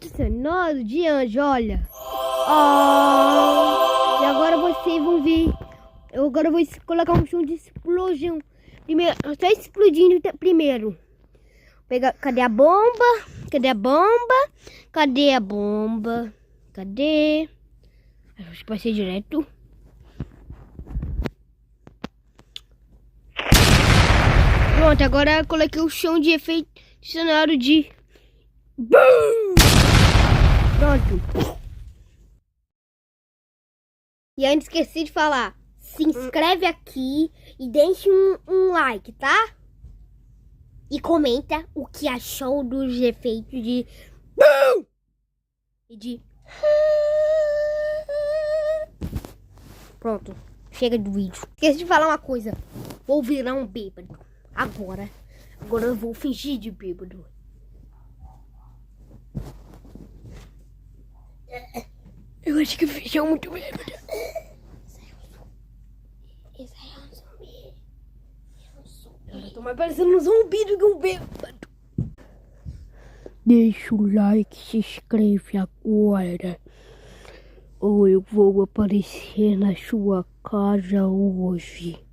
Cenário de anjo, olha. E agora vocês vão ver. Eu agora vou colocar um som de explosão. Primeiro, só explodindo primeiro. Pegar, cadê a bomba? Cadê a bomba? Cadê a bomba? Cadê? Acho que vai ser direto. Pronto, agora eu coloquei o som de efeito de cenário de... BOOM! Pronto. E antes esqueci de falar, se inscreve aqui e deixe um like, tá? E comenta o que achou dos efeitos de... BOOM! E de... Pronto, chega do vídeo. Esqueci de falar uma coisa, vou virar um bêbado. Agora eu vou fingir de bêbado. Eu acho que fingiu muito bêbado. Esse aí é um zumbi. Eu tô mais parecendo um zumbi do que um bêbado. Deixa o like, se inscreve agora. Ou eu vou aparecer na sua casa hoje.